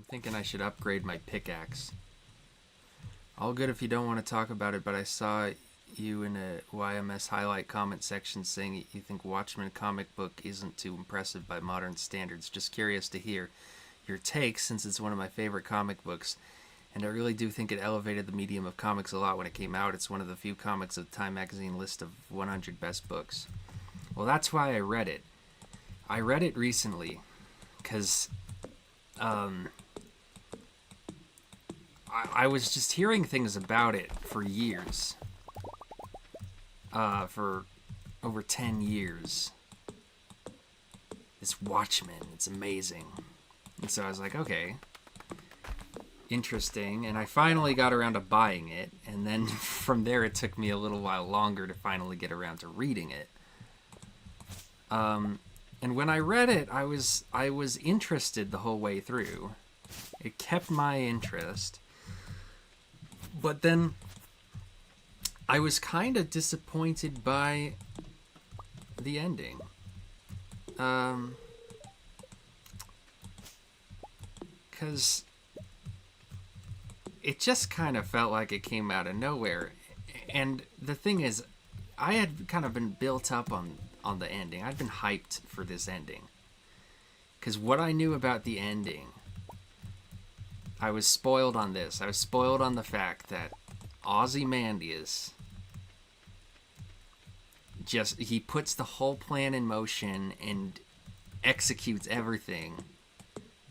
Thinking I should upgrade my pickaxe. All good if you don't want to talk about it, but I saw you in a YMS highlight comment section saying you think Watchmen comic book isn't too impressive by modern standards. Just curious to hear your take, since it's one of my favorite comic books, and I really do think it elevated the medium of comics a lot when it came out. It's one of the few comics of Time magazine list of 100 best books. Well, that's why I read it. I read it recently because I was just hearing things about it for years. For over 10 years. It's Watchmen. It's amazing. And so I was like, okay, interesting. And I finally got around to buying it. And then from there, it took me a little while longer to finally get around to reading it. And when I read it, I was interested the whole way through. It kept my interest. But then I was kind of disappointed by the ending. Because it just kind of felt like it came out of nowhere. And the thing is, I had kind of been built up on the ending. I'd been hyped for this ending. Because what I knew about the ending, I was spoiled on this. I was spoiled on the fact that Ozymandias he puts the whole plan in motion and executes everything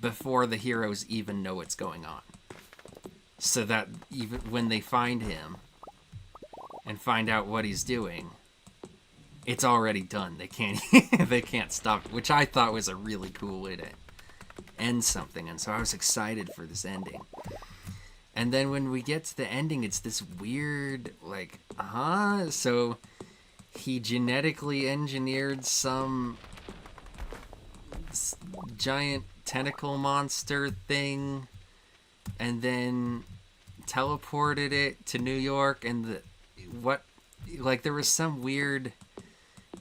before the heroes even know what's going on. So that even when they find him and find out what he's doing, it's already done. They can't stop it, which I thought was a really cool way to end something. And so I was excited for this ending. And then when we get to the ending, it's this weird, like, so he genetically engineered some giant tentacle monster thing and then teleported it to New York, and there was some weird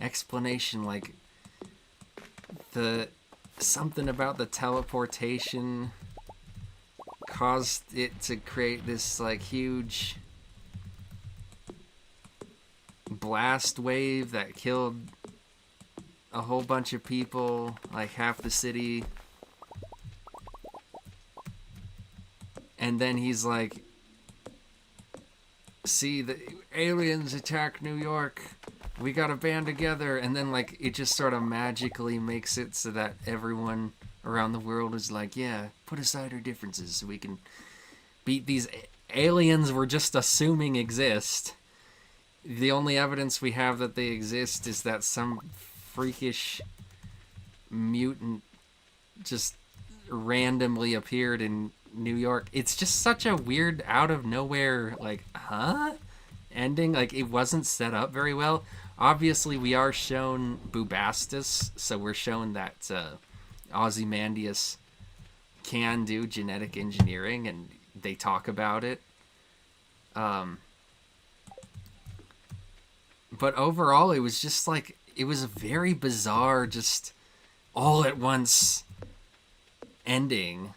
explanation, like something about the teleportation caused it to create this like huge blast wave that killed a whole bunch of people, like half the city. And then he's like, see, the aliens attack New York, we gotta band together. And then like it just sort of magically makes it so that everyone around the world is like, yeah, put aside our differences so we can beat these aliens we're just assuming exist. The only evidence we have that they exist is that some freakish mutant just randomly appeared in New York. It's just such a weird, out of nowhere, like, ending. Like, it wasn't set up very well. Obviously, we are shown Bubastis, so we're shown that Ozymandias can do genetic engineering, and they talk about it. But overall, it was just like, it was a very bizarre, just all at once ending.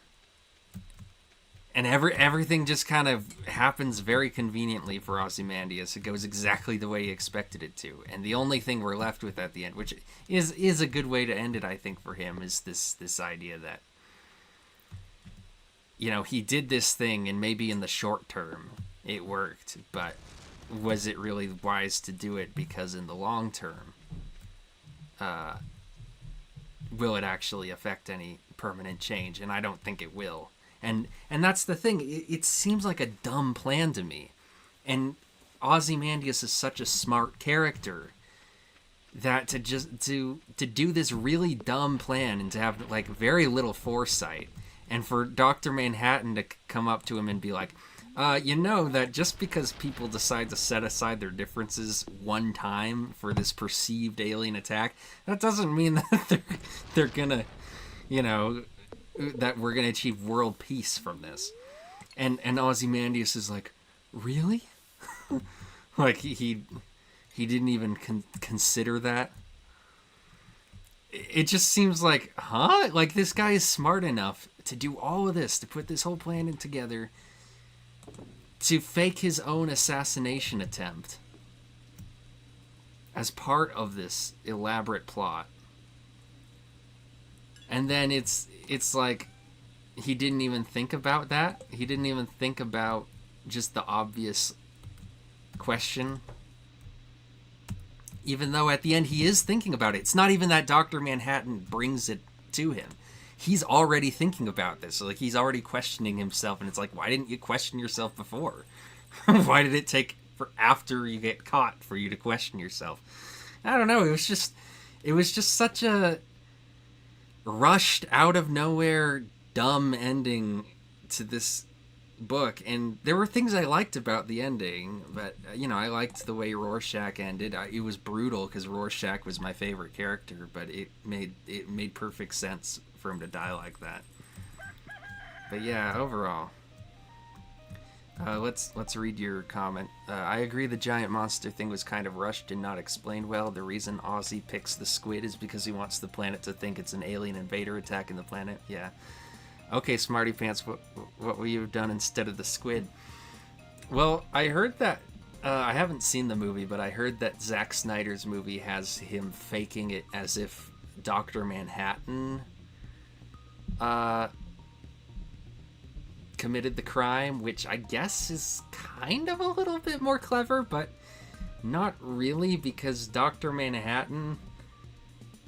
And everything just kind of happens very conveniently for Ozymandias. It goes exactly the way he expected it to. And the only thing we're left with at the end, which is a good way to end it, I think, for him, is this idea that, you know, he did this thing and maybe in the short term it worked, but was it really wise to do it? Because in the long term, will it actually affect any permanent change? And I don't think it will. And that's the thing. It seems like a dumb plan to me. And Ozymandias is such a smart character that to do this really dumb plan and to have like very little foresight, and for Dr. Manhattan to come up to him and be like, you know that just because people decide to set aside their differences one time for this perceived alien attack, that doesn't mean that they're gonna, you know, that we're gonna achieve world peace from this. And Ozymandias is like, really? Like he didn't even consider that. it just seems like, huh? Like, this guy is smart enough to do all of this, to put this whole plan in together, to fake his own assassination attempt as part of this elaborate plot. And then it's like he didn't even think about that. He didn't even think about just the obvious question. Even though at the end he is thinking about it. It's not even that Dr. Manhattan brings it to him. He's already thinking about this. So like, he's already questioning himself, and it's like, why didn't you question yourself before? Why did it take for after you get caught for you to question yourself? I don't know. It was just such a rushed, out of nowhere, dumb ending to this book. And there were things I liked about the ending, but I liked the way Rorschach ended. It was brutal because Rorschach was my favorite character, but it made perfect sense for him to die like that. But yeah, overall, let's read your comment. I agree the giant monster thing was kind of rushed and not explained well. The reason Ozzy picks the squid is because he wants the planet to think it's an alien invader attacking the planet. Yeah. Okay, Smarty Pants, what would you have done instead of the squid? Well, I heard that, I haven't seen the movie, but I heard that Zack Snyder's movie has him faking it as if Dr. Manhattan committed the crime, which I guess is kind of a little bit more clever, but not really, because Dr. Manhattan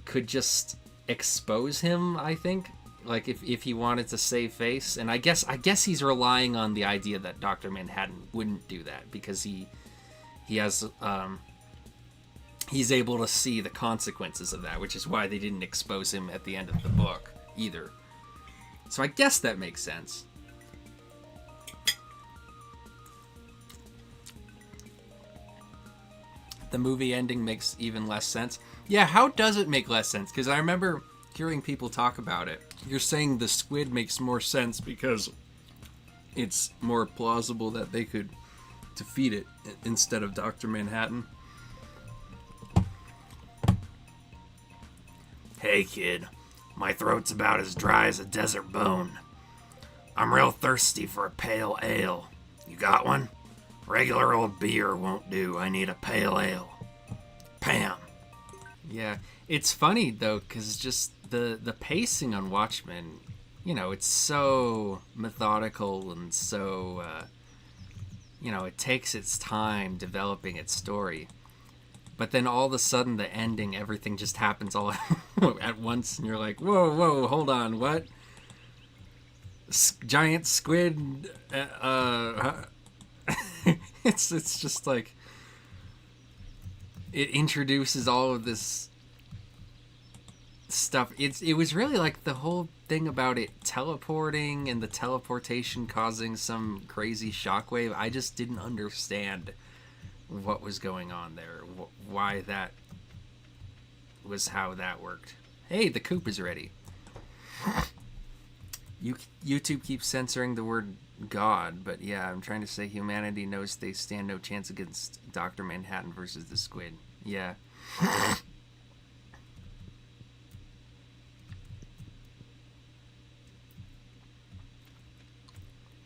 could just expose him, I think. Like, if he wanted to save face. And I guess he's relying on the idea that Dr. Manhattan wouldn't do that, because he has he's able to see the consequences of that, which is why they didn't expose him at the end of the book either. So I guess that makes sense. The movie ending makes even less sense. Yeah, how does it make less sense? Because I remember hearing people talk about it. You're saying the squid makes more sense because it's more plausible that they could defeat it instead of Dr. Manhattan. Hey kid, my throat's about as dry as a desert bone. I'm real thirsty for a pale ale. You got one? Regular old beer won't do. I need a pale ale. Pam. Yeah, it's funny though, because just the pacing on Watchmen, it's so methodical and so, it takes its time developing its story. But then all of a sudden, the ending, everything just happens all at once, and you're like, whoa, hold on, what? Giant squid, it's just like, it introduces all of this stuff. It was really like the whole thing about it teleporting and the teleportation causing some crazy shockwave. I just didn't understand what was going on there, why that was how that worked. Hey, the coop is ready. YouTube keeps censoring the word God, but yeah, I'm trying to say humanity knows they stand no chance against Dr. Manhattan versus the squid. Yeah.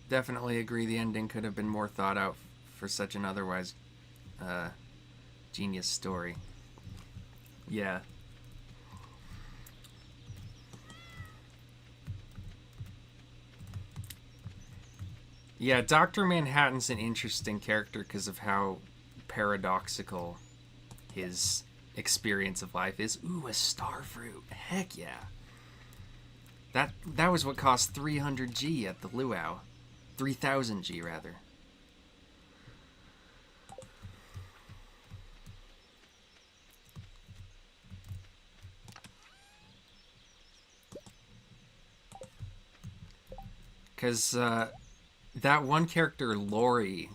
Definitely agree the ending could have been more thought out for such an otherwise genius story. Yeah. Yeah, Dr. Manhattan's an interesting character because of how paradoxical his experience of life is. Ooh, a starfruit. Heck yeah. That was what cost 300 G at the luau. 3,000 G, rather. Because that one character, Lori,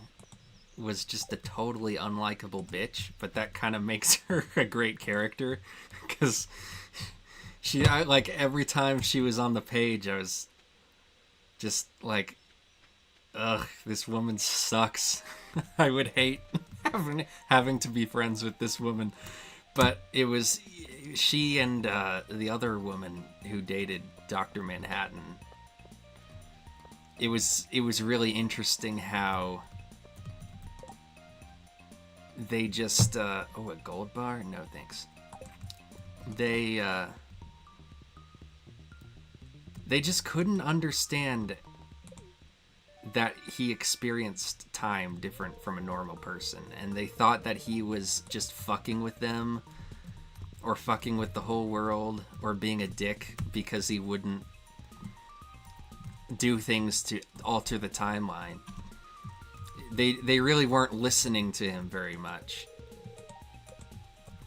was just a totally unlikable bitch, but that kind of makes her a great character. Because like, every time she was on the page, I was just like, ugh, this woman sucks. I would hate having to be friends with this woman. But it was she and the other woman who dated Dr. Manhattan. It was really interesting how they just a gold bar? No thanks. They just couldn't understand that he experienced time different from a normal person, and they thought that he was just fucking with them or fucking with the whole world or being a dick because he wouldn't do things to alter the timeline. They really weren't listening to him very much.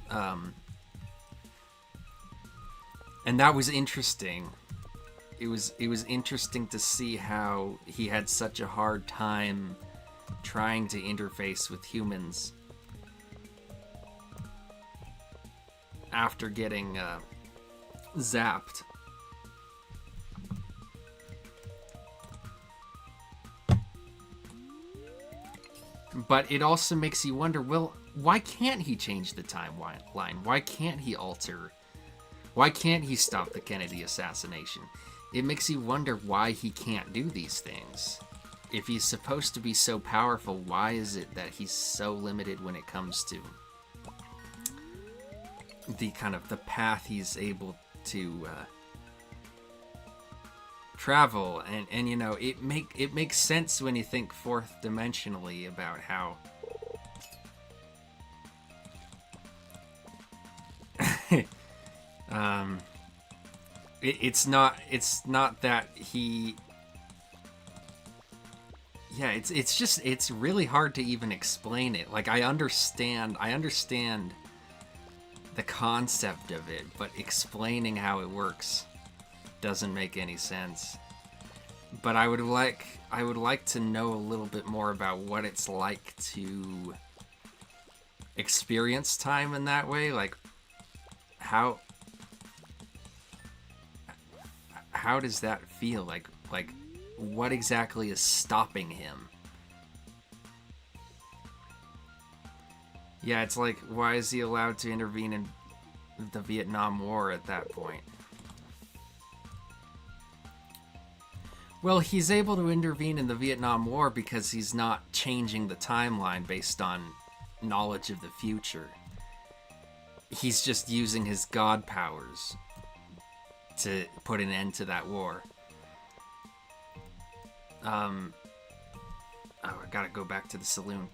And that was interesting. It was interesting to see how he had such a hard time trying to interface with humans after getting zapped. But it also makes you wonder, well, why can't he change the timeline? Why can't he alter? Why can't he stop the Kennedy assassination? It makes you wonder why he can't do these things. If he's supposed to be so powerful, why is it that he's so limited when it comes to the kind of the path he's able to travel? And you know, it makes sense when you think fourth dimensionally about how it's not that he, yeah, it's really hard to even explain it. Like, I understand the concept of it, but explaining how it works doesn't make any sense. But I would like to know a little bit more about what it's like to experience time in that way. Like, how does that feel? Like what exactly is stopping him? Yeah, it's like, why is he allowed to intervene in the Vietnam War at that point? Well, he's able to intervene in the Vietnam War because he's not changing the timeline based on knowledge of the future. He's just using his god powers to put an end to that war. I gotta go back to the saloon.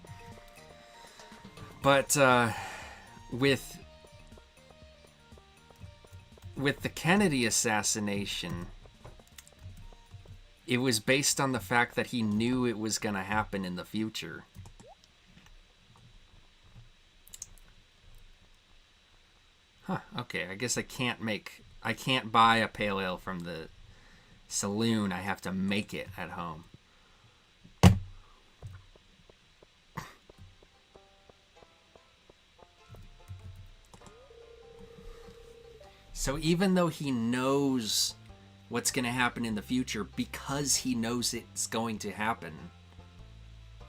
But with the Kennedy assassination, it was based on the fact that he knew it was gonna happen in the future. Huh, okay, I guess I can't buy a pale ale from the saloon. I have to make it at home. So even though he knows what's going to happen in the future, because he knows it's going to happen,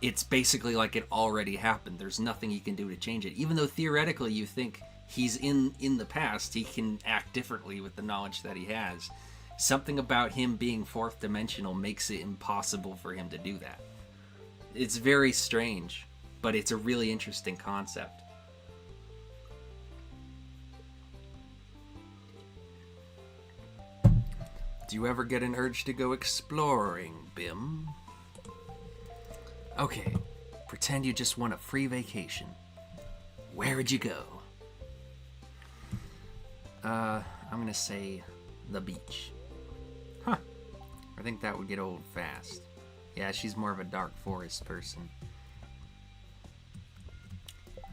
it's basically like it already happened. There's nothing he can do to change it. Even though theoretically you think he's in the past, he can act differently with the knowledge that he has. Something about him being fourth dimensional makes it impossible for him to do that. It's very strange, but it's a really interesting concept. Do you ever get an urge to go exploring, Bim? Okay, pretend you just want a free vacation. Where'd you go? I'm gonna say the beach. Huh. I think that would get old fast. Yeah, she's more of a dark forest person.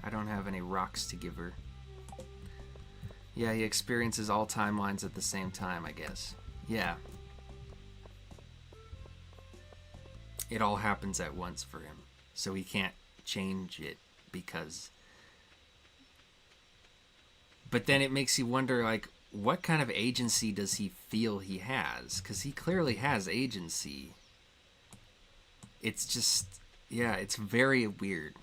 I don't have any rocks to give her. Yeah, he experiences all timelines at the same time, I guess. Yeah. It all happens at once for him, so he can't change it because... But then it makes you wonder, like, what kind of agency does he feel he has? Because he clearly has agency. It's just, yeah, it's very weird.